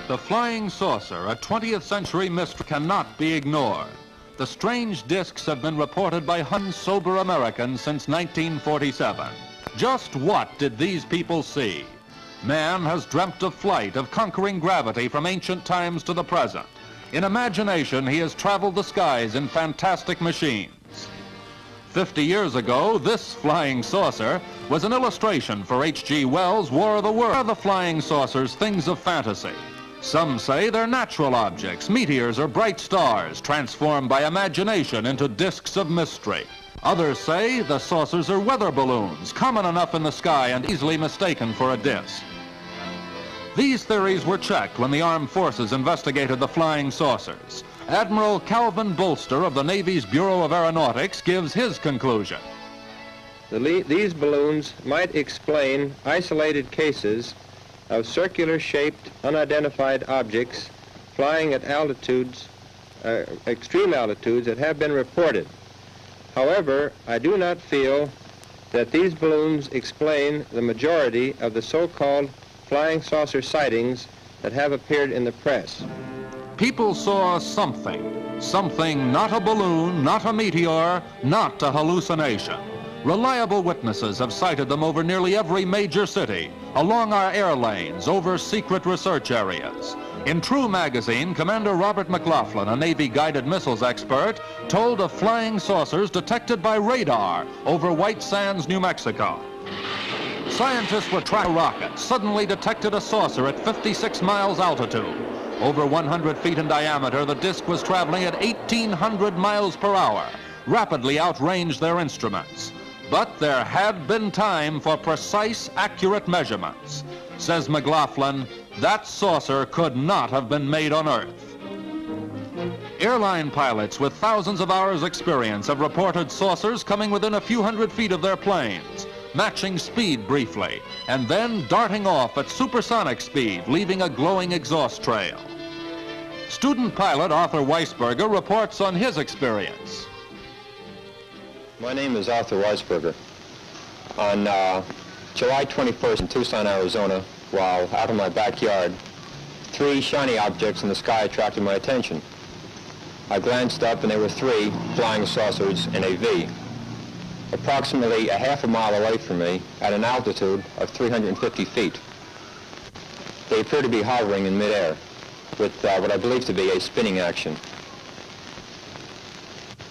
The flying saucer, a 20th century mystery, cannot be ignored. The strange discs have been reported by sober Americans since 1947. Just what did these people see? Man has dreamt of flight, of conquering gravity from ancient times to the present. In imagination, he has traveled the skies in fantastic machines. 50 years ago, this flying saucer was an illustration for H.G. Wells' War of the Worlds. Are the flying saucers things of fantasy? Some say they're natural objects, meteors or bright stars, transformed by imagination into discs of mystery. Others say the saucers are weather balloons, common enough in the sky and easily mistaken for a disc. These theories were checked when the armed forces investigated the flying saucers. Admiral Calvin Bolster of the Navy's Bureau of Aeronautics gives his conclusion. These balloons might explain isolated cases of circular-shaped, unidentified objects flying at altitudes, extreme altitudes that have been reported. However, I do not feel that these balloons explain the majority of the so-called flying saucer sightings that have appeared in the press. People saw something not a balloon, not a meteor, not a hallucination. Reliable witnesses have cited them over nearly every major city, along our air lanes, over secret research areas. In True magazine, Commander Robert McLaughlin, a Navy guided missiles expert, told of flying saucers detected by radar over White Sands, New Mexico. Scientists were tracking a rocket, suddenly detected a saucer at 56 miles altitude. Over 100 feet in diameter, the disk was traveling at 1,800 miles per hour, rapidly outranged their instruments. But there had been time for precise, accurate measurements. Says McLaughlin, that saucer could not have been made on Earth. Airline pilots with thousands of hours' experience have reported saucers coming within a few hundred feet of their planes, matching speed briefly, and then darting off at supersonic speed, leaving a glowing exhaust trail. Student pilot Arthur Weisberger reports on his experience. My name is Arthur Weisberger. On July 21st in Tucson, Arizona, while out in my backyard, 3 shiny objects in the sky attracted my attention. I glanced up and there were 3 flying saucers in a V. Approximately a half a mile away from me at an altitude of 350 feet. They appear to be hovering in midair with what I believe to be a spinning action.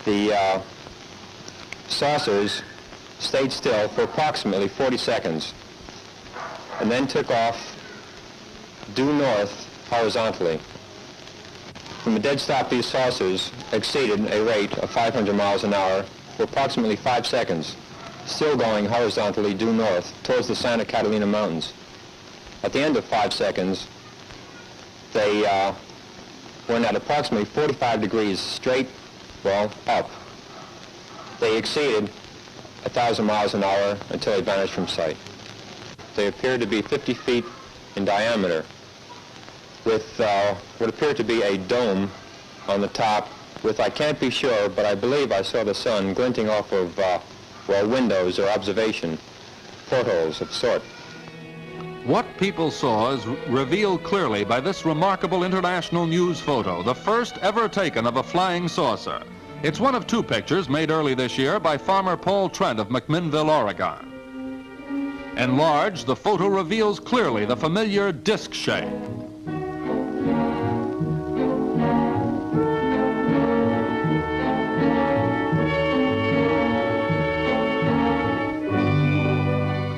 The saucers stayed still for approximately 40 seconds and then took off due north horizontally. From a dead stop, these saucers exceeded a rate of 500 miles an hour for approximately 5 seconds, still going horizontally due north towards the Santa Catalina Mountains. At the end of 5 seconds, they went at approximately 45 degrees straight, well, up. They exceeded 1,000 miles an hour until they vanished from sight. They appeared to be 50 feet in diameter with what appeared to be a dome on the top with, I can't be sure, but I believe I saw the sun glinting off of, well, windows or observation portholes of sort. What people saw is revealed clearly by this remarkable international news photo, the first ever taken of a flying saucer. It's one of 2 pictures made early this year by farmer Paul Trent of McMinnville, Oregon. Enlarged, the photo reveals clearly the familiar disc shape.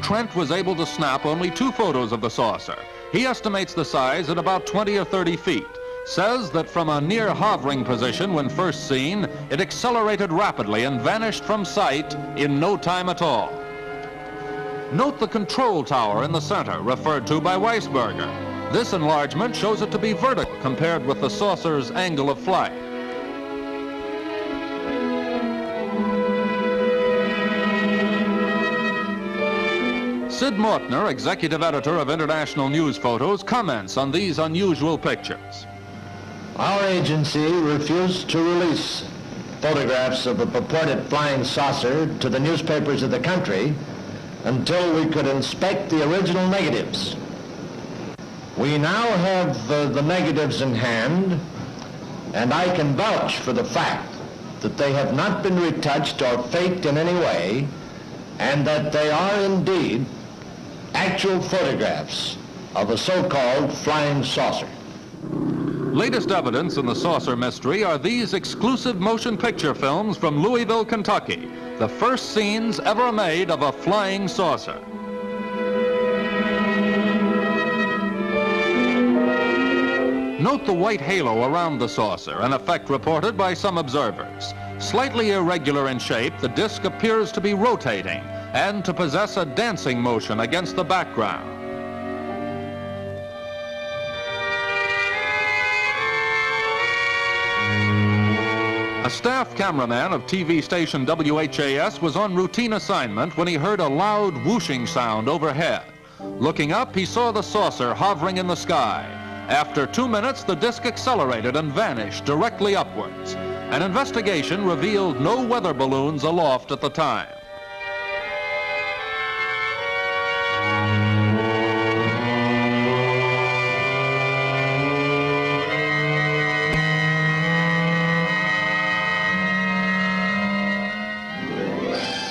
Trent was able to snap only 2 photos of the saucer. He estimates the size at about 20 or 30 feet. Says that from a near hovering position when first seen, it accelerated rapidly and vanished from sight in no time at all. Note the control tower in the center, referred to by Weisberger. This enlargement shows it to be vertical compared with the saucer's angle of flight. Sid Mortner, executive editor of International News Photos, comments on these unusual pictures. Our agency refused to release photographs of a purported flying saucer to the newspapers of the country until we could inspect the original negatives. We now have the negatives in hand, and I can vouch for the fact that they have not been retouched or faked in any way, and that they are indeed actual photographs of a so-called flying saucer. Latest evidence in the saucer mystery are these exclusive motion picture films from Louisville, Kentucky, the first scenes ever made of a flying saucer. Note the white halo around the saucer, an effect reported by some observers. Slightly irregular in shape, the disc appears to be rotating and to possess a dancing motion against the background. A staff cameraman of TV station WHAS was on routine assignment when he heard a loud whooshing sound overhead. Looking up, he saw the saucer hovering in the sky. After 2 minutes, the disc accelerated and vanished directly upwards. An investigation revealed no weather balloons aloft at the time.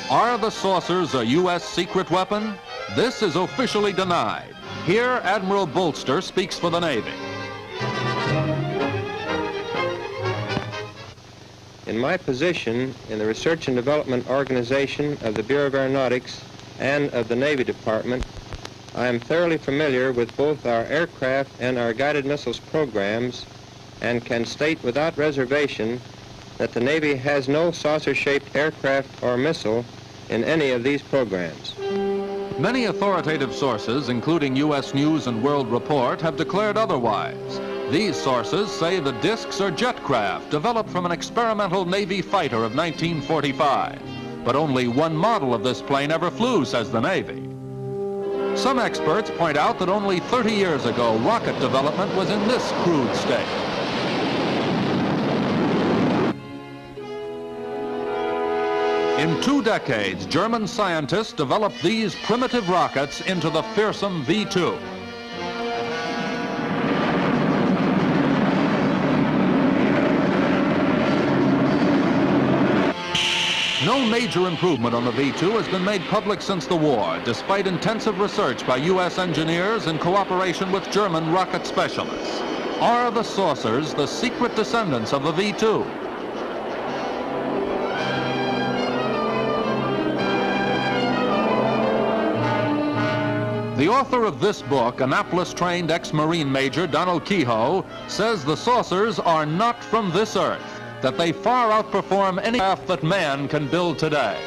Are the saucers a U.S. secret weapon? This is officially denied. Here, Admiral Bolster speaks for the Navy. In my position in the Research and Development Organization of the Bureau of Aeronautics and of the Navy Department, I am thoroughly familiar with both our aircraft and our guided missiles programs and can state without reservation that the Navy has no saucer-shaped aircraft or missile in any of these programs. Many authoritative sources, including U.S. News and World Report, have declared otherwise. These sources say the discs are jet craft developed from an experimental Navy fighter of 1945. But only one model of this plane ever flew, says the Navy. Some experts point out that only 30 years ago, rocket development was in this crude state. In 2 decades, German scientists developed these primitive rockets into the fearsome V-2. No major improvement on the V-2 has been made public since the war, despite intensive research by U.S. engineers in cooperation with German rocket specialists. Are the saucers the secret descendants of the V-2? The author of this book, Annapolis-trained ex-Marine Major Donald Kehoe, says the saucers are not from this earth, that they far outperform any craft that man can build today.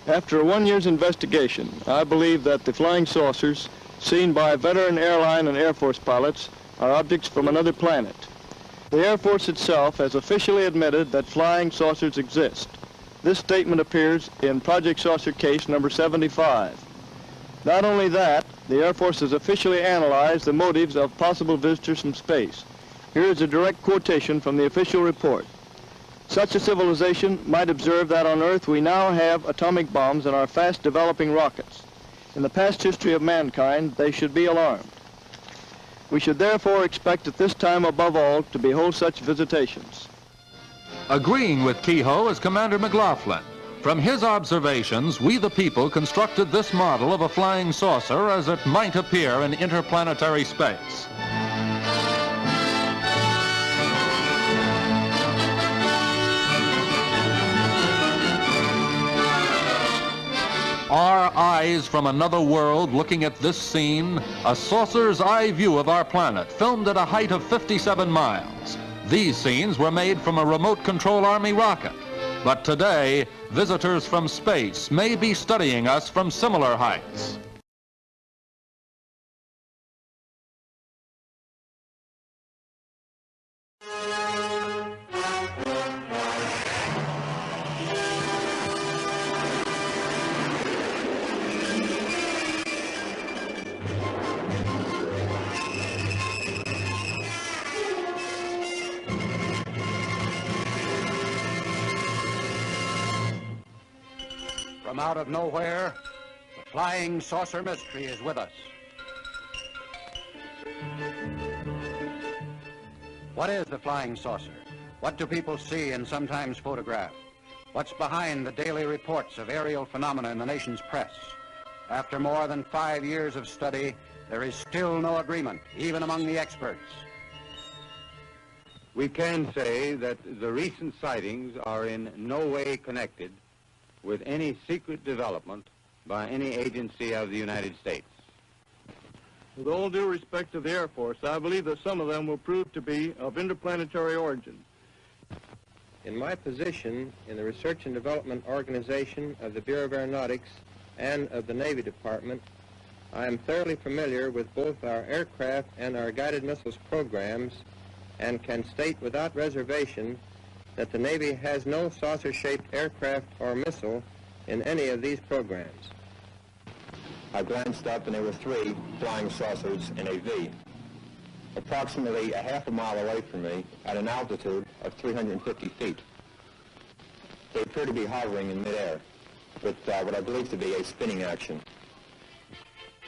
After a 1 year's investigation, I believe that the flying saucers seen by veteran airline and Air Force pilots are objects from another planet. The Air Force itself has officially admitted that flying saucers exist. This statement appears in Project Saucer Case number 75. Not only that, the Air Force has officially analyzed the motives of possible visitors from space. Here is a direct quotation from the official report. Such a civilization might observe that on Earth we now have atomic bombs and are fast developing rockets. In the past history of mankind, they should be alarmed. We should therefore expect at this time above all to behold such visitations. Agreeing with Kehoe is Commander McLaughlin. From his observations, we the people constructed this model of a flying saucer as it might appear in interplanetary space. Are eyes from another world looking at this scene? A saucer's eye view of our planet, filmed at a height of 57 miles. These scenes were made from a remote control Army rocket. But today, visitors from space may be studying us from similar heights. From out of nowhere, the flying saucer mystery is with us. What is the flying saucer? What do people see and sometimes photograph? What's behind the daily reports of aerial phenomena in the nation's press? After more than 5 years of study, there is still no agreement, even among the experts. We can say that the recent sightings are in no way connected with any secret development by any agency of the United States. With all due respect to the Air Force, I believe that some of them will prove to be of interplanetary origin. In my position in the Research and Development Organization of the Bureau of Aeronautics and of the Navy Department, I am thoroughly familiar with both our aircraft and our guided missiles programs and can state without reservation that the Navy has no saucer-shaped aircraft or missile in any of these programs. I glanced up and there were 3 flying saucers in a V, approximately a half a mile away from me at an altitude of 350 feet. They appear to be hovering in midair with what I believe to be a spinning action.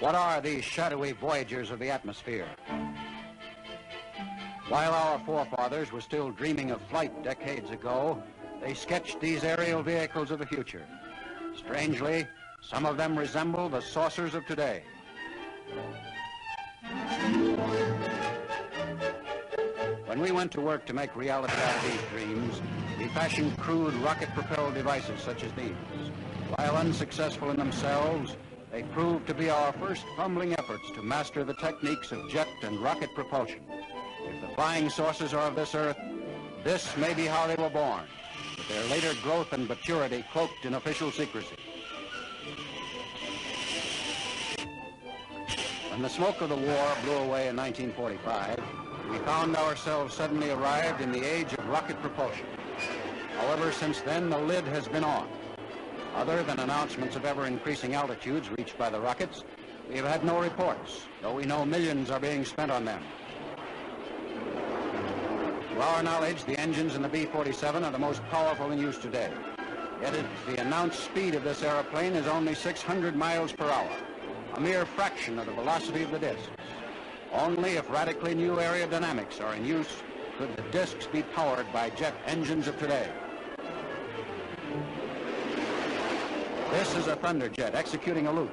What are these shadowy voyagers of the atmosphere? While our forefathers were still dreaming of flight decades ago, they sketched these aerial vehicles of the future. Strangely, some of them resemble the saucers of today. When we went to work to make reality out of these dreams, we fashioned crude rocket-propelled devices such as these. While unsuccessful in themselves, they proved to be our first fumbling efforts to master the techniques of jet and rocket propulsion. If the flying saucers are of this earth, this may be how they were born, with their later growth and maturity cloaked in official secrecy. When the smoke of the war blew away in 1945, we found ourselves suddenly arrived in the age of rocket propulsion. However, since then, the lid has been on. Other than announcements of ever-increasing altitudes reached by the rockets, we have had no reports, though we know millions are being spent on them. To our knowledge, the engines in the B-47 are the most powerful in use today. Yet the announced speed of this airplane is only 600 miles per hour, a mere fraction of the velocity of the discs. Only if radically new aerodynamics are in use could the discs be powered by jet engines of today. This is a Thunderjet executing a loop,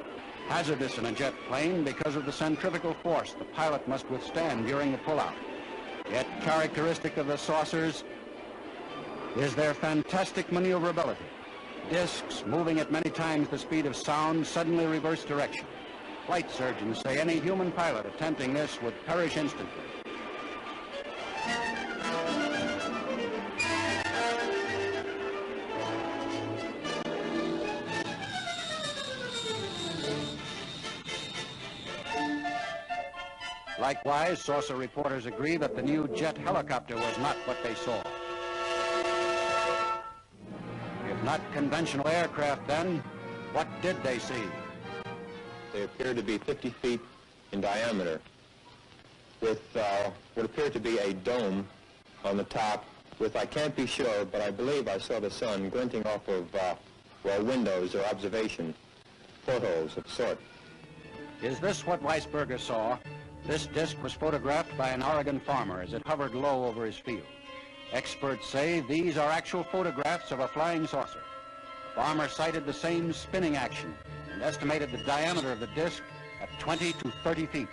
hazardous in a jet plane because of the centrifugal force the pilot must withstand during the pullout. Yet characteristic of the saucers is their fantastic maneuverability. Discs, moving at many times the speed of sound, suddenly reverse direction. Flight surgeons say any human pilot attempting this would perish instantly. Likewise, saucer reporters agree that the new jet helicopter was not what they saw. If not conventional aircraft, then what did they see? They appear to be 50 feet in diameter with what appeared to be a dome on the top with, I can't be sure, but I believe I saw the sun glinting off of, windows or observation portholes of sort. Is this what Weisberger saw? This disc was photographed by an Oregon farmer as it hovered low over his field. Experts say these are actual photographs of a flying saucer. The farmer cited the same spinning action and estimated the diameter of the disc at 20 to 30 feet.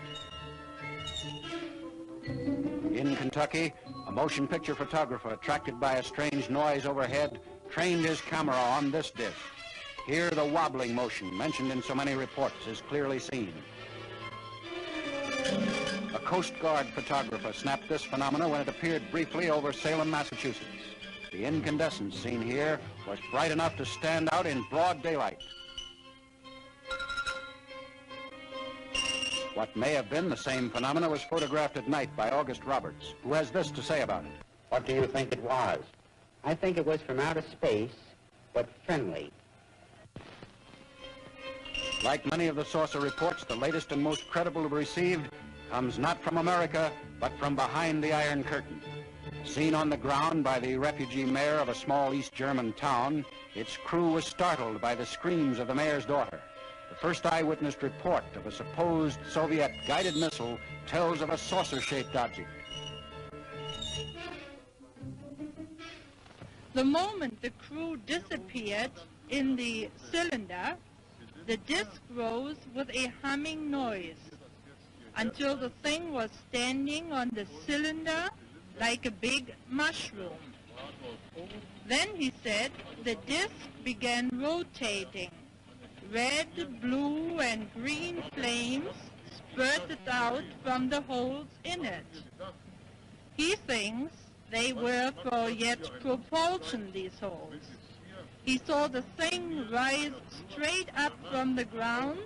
In Kentucky, a motion picture photographer attracted by a strange noise overhead trained his camera on this disc. Here the wobbling motion mentioned in so many reports is clearly seen. A Coast Guard photographer snapped this phenomena when it appeared briefly over Salem, Massachusetts. The incandescence seen here was bright enough to stand out in broad daylight. What may have been the same phenomena was photographed at night by August Roberts, who has this to say about it. What do you think it was? I think it was from outer space, but friendly. Like many of the saucer reports, the latest and most credible received comes not from America, but from behind the Iron Curtain. Seen on the ground by the refugee mayor of a small East German town, its crew was startled by the screams of the mayor's daughter. The first eyewitness report of a supposed Soviet guided missile tells of a saucer-shaped object. The moment the crew disappeared in the cylinder, the disc rose with a humming noise until the thing was standing on the cylinder like a big mushroom. Then, he said, the disc began rotating. Red, blue, and green flames spurted out from the holes in it. He thinks they were for jet propulsion, these holes. He saw the thing rise straight up from the ground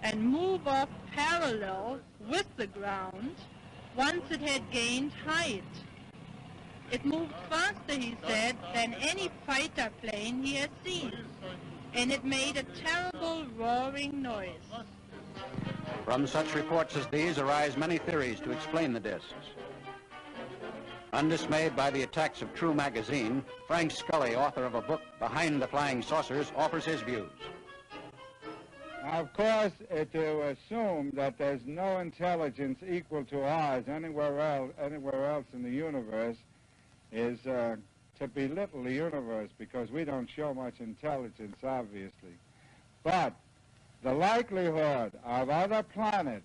and move off parallel with the ground once it had gained height. It moved faster, he said, than any fighter plane he had seen, and it made a terrible roaring noise. From such reports as these arise many theories to explain the discs. Undismayed by the attacks of True magazine, Frank Scully, author of a book, Behind the Flying Saucers, offers his views. Now, of course, to assume that there's no intelligence equal to ours anywhere else in the universe is to belittle the universe, because we don't show much intelligence, obviously. But the likelihood of other planets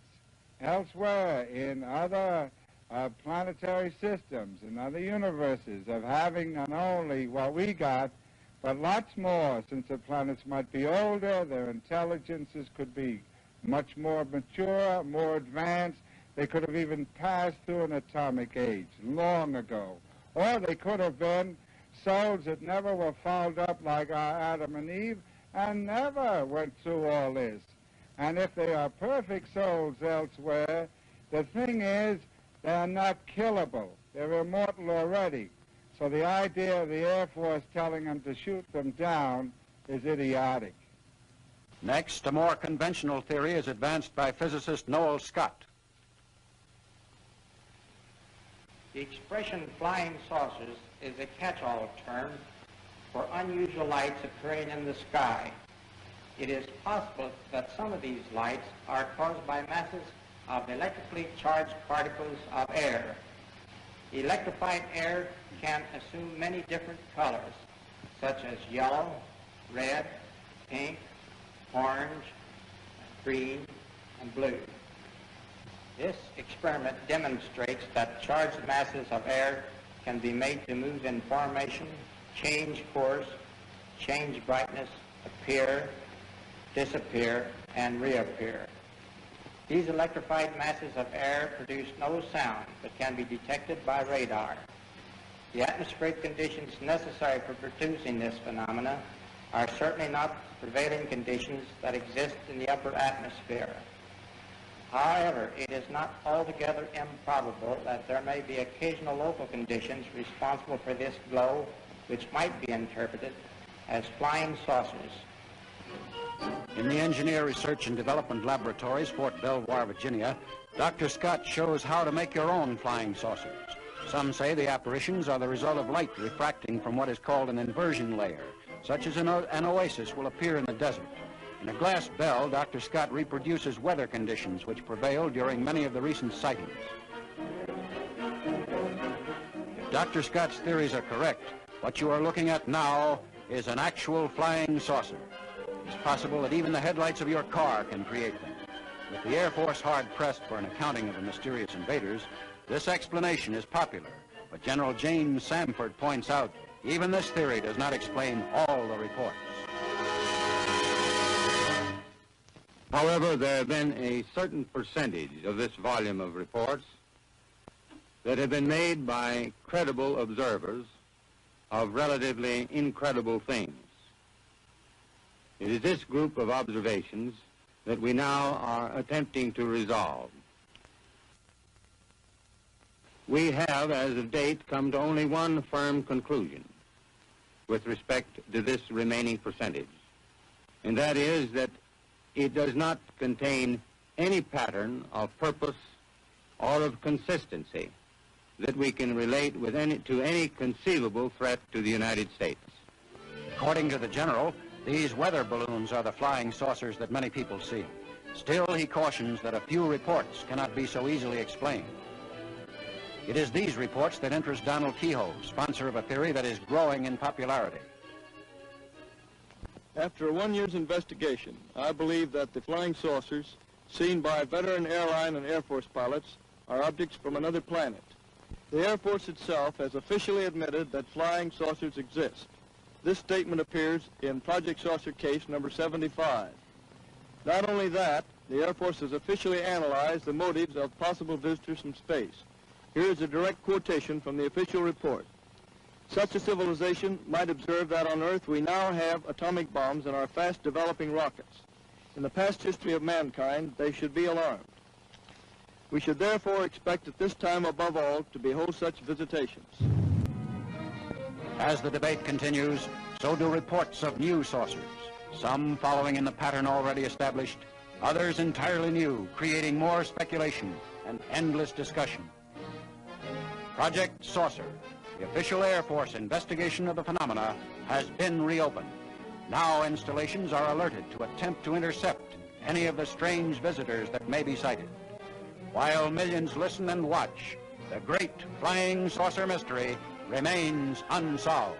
elsewhere in other planetary systems, in other universes, of having not only what we got, but lots more, since the planets might be older, their intelligences could be much more mature, more advanced. They could have even passed through an atomic age long ago. Or they could have been souls that never were fouled up like our Adam and Eve and never went through all this. And if they are perfect souls elsewhere, the thing is, they are not killable. They're immortal already. So the idea of the Air Force telling them to shoot them down is idiotic. Next, a more conventional theory is advanced by physicist Noel Scott. The expression flying saucers is a catch-all term for unusual lights occurring in the sky. It is possible that some of these lights are caused by masses of electrically charged particles of air. Electrified air can assume many different colors, such as yellow, red, pink, orange, green, and blue. This experiment demonstrates that charged masses of air can be made to move in formation, change course, change brightness, appear, disappear, and reappear. These electrified masses of air produce no sound but can be detected by radar. The atmospheric conditions necessary for producing this phenomena are certainly not prevailing conditions that exist in the upper atmosphere. However, it is not altogether improbable that there may be occasional local conditions responsible for this glow, which might be interpreted as flying saucers. In the Engineer Research and Development Laboratories, Fort Belvoir, Virginia, Dr. Scott shows how to make your own flying saucers. Some say the apparitions are the result of light refracting from what is called an inversion layer, such as an oasis will appear in the desert. In a glass bell, Dr. Scott reproduces weather conditions which prevailed during many of the recent sightings. If Dr. Scott's theories are correct, what you are looking at now is an actual flying saucer. It's possible that even the headlights of your car can create them. With the Air Force hard-pressed for an accounting of the mysterious invaders, this explanation is popular. But General James Samford points out, even this theory does not explain all the reports. However, there have been a certain percentage of this volume of reports that have been made by credible observers of relatively incredible things. It is this group of observations that we now are attempting to resolve. We have, as of date, come to only one firm conclusion with respect to this remaining percentage, and that is that it does not contain any pattern of purpose or of consistency that we can relate with to any conceivable threat to the United States. According to the General, these weather balloons are the flying saucers that many people see. Still, he cautions that a few reports cannot be so easily explained. It is these reports that interest Donald Kehoe, sponsor of a theory that is growing in popularity. After a 1 year's investigation, I believe that the flying saucers seen by veteran airline and Air Force pilots are objects from another planet. The Air Force itself has officially admitted that flying saucers exist. This statement appears in Project Saucer Case number 75. Not only that, the Air Force has officially analyzed the motives of possible visitors from space. Here is a direct quotation from the official report. Such a civilization might observe that on Earth we now have atomic bombs and our fast-developing rockets. In the past history of mankind, they should be alarmed. We should therefore expect at this time above all to behold such visitations. As the debate continues, so do reports of new saucers, some following in the pattern already established, others entirely new, creating more speculation and endless discussion. Project Saucer, the official Air Force investigation of the phenomena, has been reopened. Now installations are alerted to attempt to intercept any of the strange visitors that may be sighted. While millions listen and watch, the great flying saucer mystery remains unsolved.